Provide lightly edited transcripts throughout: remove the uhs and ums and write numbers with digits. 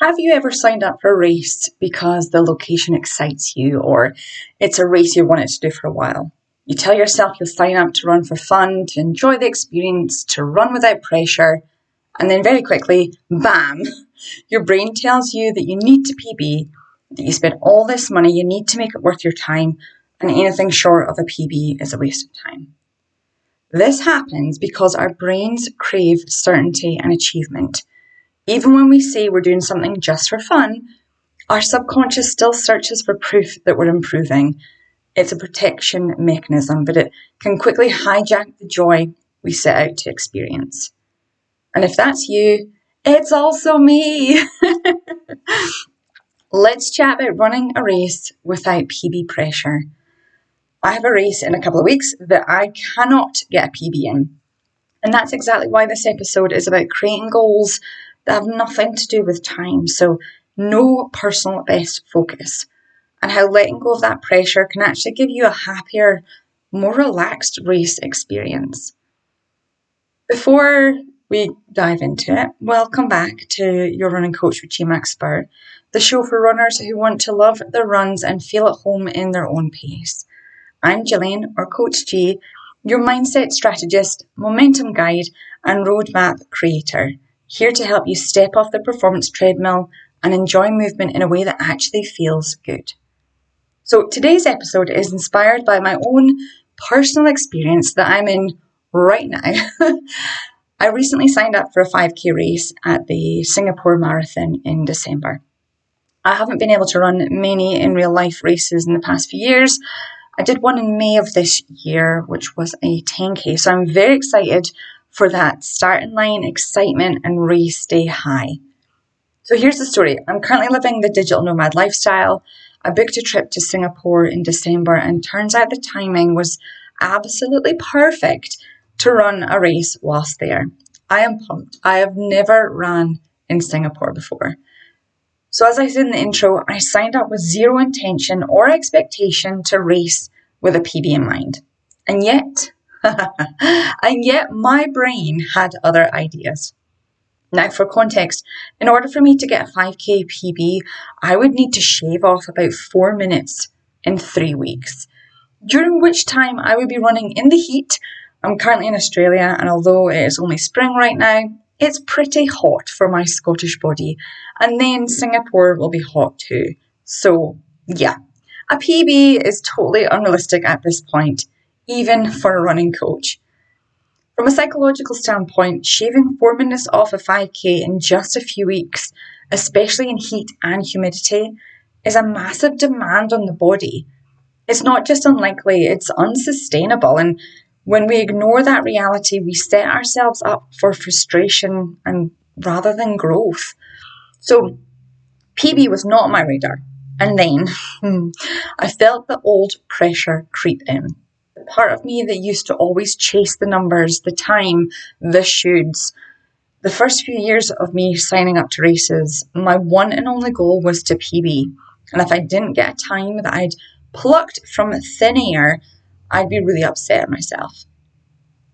Have you ever signed up for a race because the location excites you, or it's a race you wanted to do for a while? You tell yourself you'll sign up to run for fun, to enjoy the experience, to run without pressure, and then very quickly, bam, your brain tells you that you need to PB, that you spent all this money, you need to make it worth your time, and anything short of a PB is a waste of time. This happens because our brains crave certainty and achievement. Even when we say we're doing something just for fun, our subconscious still searches for proof that we're improving. It's a protection mechanism, but it can quickly hijack the joy we set out to experience. And if that's you, it's also me. Let's chat about running a race without PB pressure. I have a race in a couple of weeks that I cannot get a PB in. And that's exactly why this episode is about creating goals that have nothing to do with time, so no personal best focus, and how letting go of that pressure can actually give you a happier, more relaxed race experience. Before we dive into it, welcome back to Your Running Coach with GMacSpurr, the show for runners who want to love their runs and feel at home in their own pace. I'm Gillian, or Coach G, your mindset strategist, momentum guide, and roadmap creator, here to help you step off the performance treadmill and enjoy movement in a way that actually feels good. So today's episode is inspired by my own personal experience that I'm in right now. I recently signed up for a 5K race at the Singapore Marathon in December. I haven't been able to run many in real life races in the past few years. I did one in May of this year, which was a 10K, so I'm very excited for that starting line excitement and race day high. So here's the story. I'm currently living the digital nomad lifestyle. I booked a trip to Singapore in December, and turns out the timing was absolutely perfect to run a race whilst there. I am pumped. I have never ran in Singapore before. So as I said in the intro, I signed up with zero intention or expectation to race with a PB in mind. And yet my brain had other ideas. Now, for context, in order for me to get a 5K PB, I would need to shave off about 4 minutes in 3 weeks, during which time I would be running in the heat. I'm currently in Australia, and although it is only spring right now, it's pretty hot for my Scottish body, and then Singapore will be hot too. So yeah, a PB is totally unrealistic at this point, even for a running coach. From a psychological standpoint, shaving 4 minutes off a 5K in just a few weeks, especially in heat and humidity, is a massive demand on the body. It's not just unlikely, it's unsustainable, and when we ignore that reality, we set ourselves up for frustration and rather than growth. So PB was not on my radar. And then I felt the old pressure creep in. The part of me that used to always chase the numbers, the time, the shoulds. The first few years of me signing up to races, my one and only goal was to PB. And if I didn't get a time that I'd plucked from thin air, I'd be really upset at myself.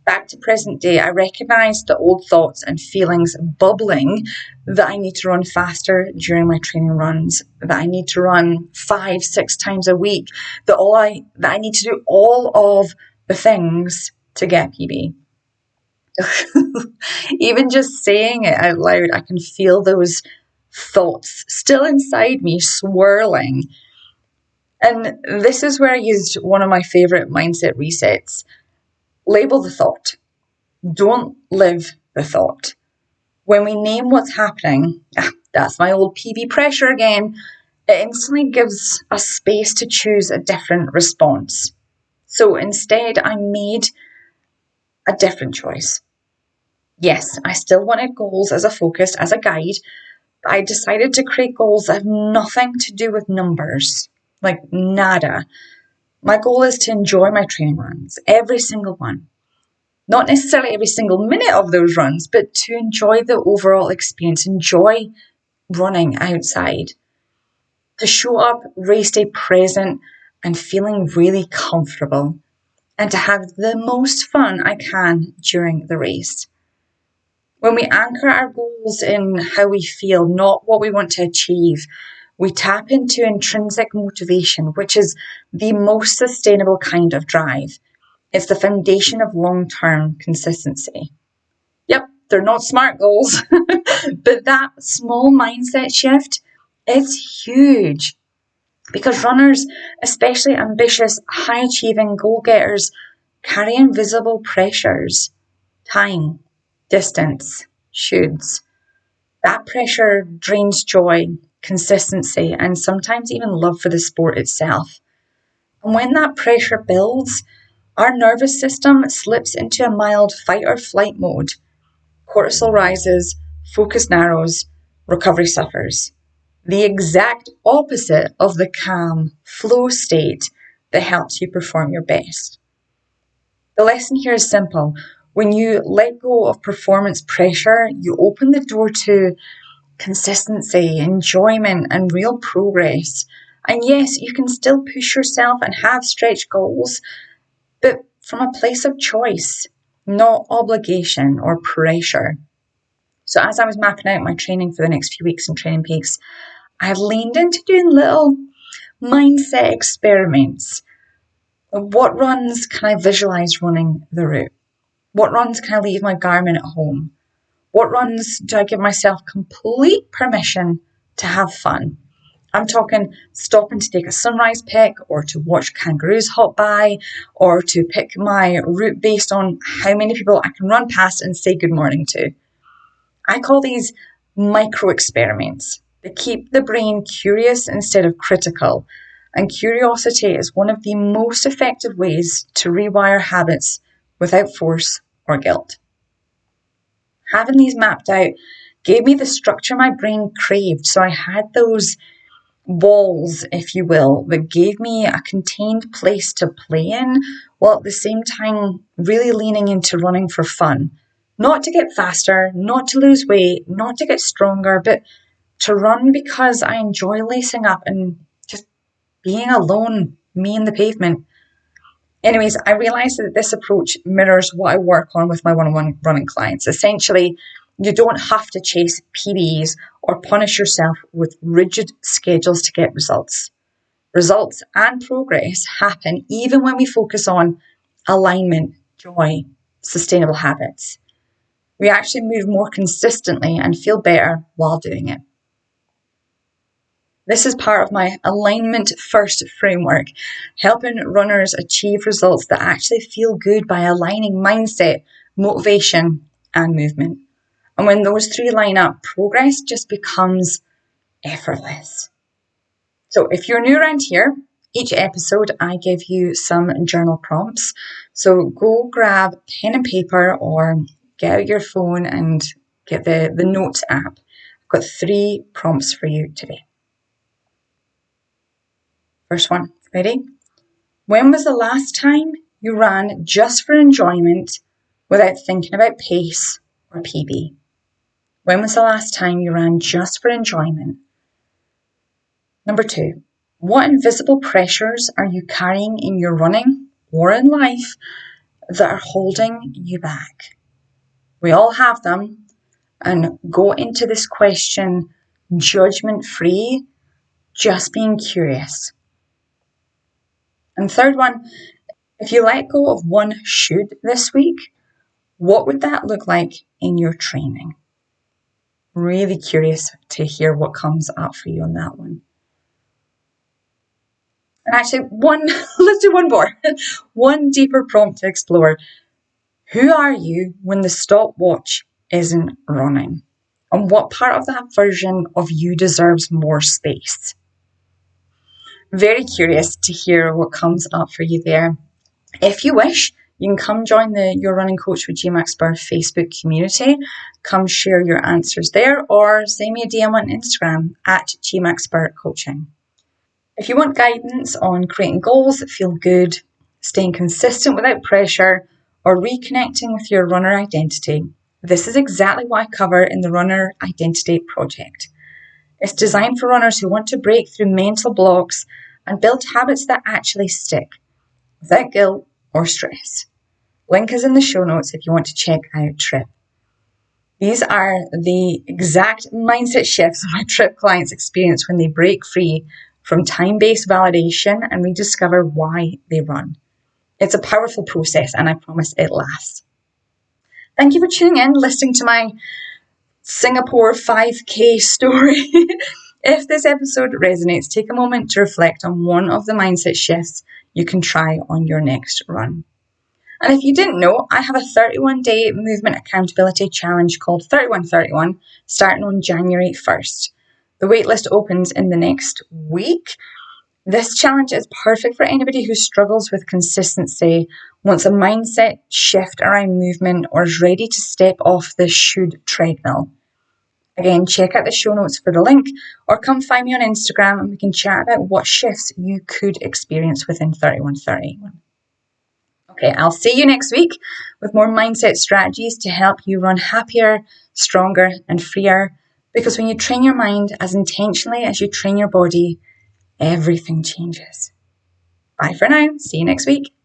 Back to present day, I recognised the old thoughts and feelings bubbling that I need to run faster during my training runs, that I need to run 5-6 times a week, that I need to do all of the things to get PB. Even just saying it out loud, I can feel those thoughts still inside me swirling. And this is where I used one of my favourite mindset resets. Label the thought. Don't live the thought. When we name what's happening, that's my old PB pressure again, it instantly gives us space to choose a different response. So instead, I made a different choice. Yes, I still wanted goals as a focus, as a guide, but I decided to create goals that have nothing to do with numbers, like nada. My goal is to enjoy my training runs, every single one. Not necessarily every single minute of those runs, but to enjoy the overall experience, enjoy running outside. To show up race day present and feeling really comfortable, and to have the most fun I can during the race. When we anchor our goals in how we feel, not what we want to achieve, we tap into intrinsic motivation, which is the most sustainable kind of drive. It's the foundation of long-term consistency. Yep, they're not SMART goals, but that small mindset shift, it's huge. Because runners, especially ambitious, high-achieving goal-getters, carry invisible pressures. Time, distance, shoulds. That pressure drains joy, consistency, and sometimes even love for the sport itself. And when that pressure builds, our nervous system slips into a mild fight or flight mode. Cortisol rises, focus narrows, recovery suffers. The exact opposite of the calm, flow state that helps you perform your best. The lesson here is simple. When you let go of performance pressure, you open the door to consistency, enjoyment, and real progress. And yes, you can still push yourself and have stretch goals, but from a place of choice, not obligation or pressure. So as I was mapping out my training for the next few weeks in Training Peaks, I leaned into doing little mindset experiments. What runs can I visualize running the route? What runs can I leave my Garmin at home? What runs do I give myself complete permission to have fun? I'm talking stopping to take a sunrise pic, or to watch kangaroos hop by, or to pick my route based on how many people I can run past and say good morning to. I call these micro experiments. They keep the brain curious instead of critical. And curiosity is one of the most effective ways to rewire habits without force or guilt. Having these mapped out gave me the structure my brain craved. So I had those walls, if you will, that gave me a contained place to play in, while at the same time really leaning into running for fun. Not to get faster, not to lose weight, not to get stronger, but to run because I enjoy lacing up and just being alone, me and the pavement. Anyways, I realized that this approach mirrors what I work on with my one-on-one running clients. Essentially, you don't have to chase PBs or punish yourself with rigid schedules to get results. Results and progress happen even when we focus on alignment, joy, sustainable habits. We actually move more consistently and feel better while doing it. This is part of my alignment first framework, helping runners achieve results that actually feel good by aligning mindset, motivation, and movement. And when those three line up, progress just becomes effortless. So if you're new around here, each episode I give you some journal prompts. So go grab pen and paper or get out your phone and get the Notes app. I've got 3 prompts for you today. First one, ready? When was the last time you ran just for enjoyment without thinking about pace or PB? When was the last time you ran just for enjoyment? Number 2, what invisible pressures are you carrying in your running or in life that are holding you back? We all have them, and go into this question judgment-free, just being curious. And third one, if you let go of one should this week, what would that look like in your training? Really curious to hear what comes up for you on that one. And actually, let's do one more. One deeper prompt to explore. Who are you when the stopwatch isn't running? And what part of that version of you deserves more space? Very curious to hear what comes up for you there. If you wish, you can come join the Your Running Coach with GMacSpurr Facebook community. Come share your answers there, or send me a DM on Instagram at GMacSpurr Coaching. If you want guidance on creating goals that feel good, staying consistent without pressure, or reconnecting with your runner identity, this is exactly what I cover in the Runner Identity Project. It's designed for runners who want to break through mental blocks and build habits that actually stick, without guilt or stress. Link is in the show notes if you want to check out Trip. These are the exact mindset shifts my trip clients experience when they break free from time-based validation and rediscover why they run. It's a powerful process, and I promise it lasts. Thank you for tuning in, listening to my Singapore 5K story. If this episode resonates, take a moment to reflect on one of the mindset shifts you can try on your next run. And if you didn't know, I have a 31-day movement accountability challenge called 3131 starting on January 1st. The waitlist opens in the next week. This challenge is perfect for anybody who struggles with consistency, wants a mindset shift around movement, or is ready to step off the should treadmill. Again, check out the show notes for the link, or come find me on Instagram and we can chat about what shifts you could experience within 3131. Okay, I'll see you next week with more mindset strategies to help you run happier, stronger, and freer. Because when you train your mind as intentionally as you train your body, everything changes. Bye for now. See you next week.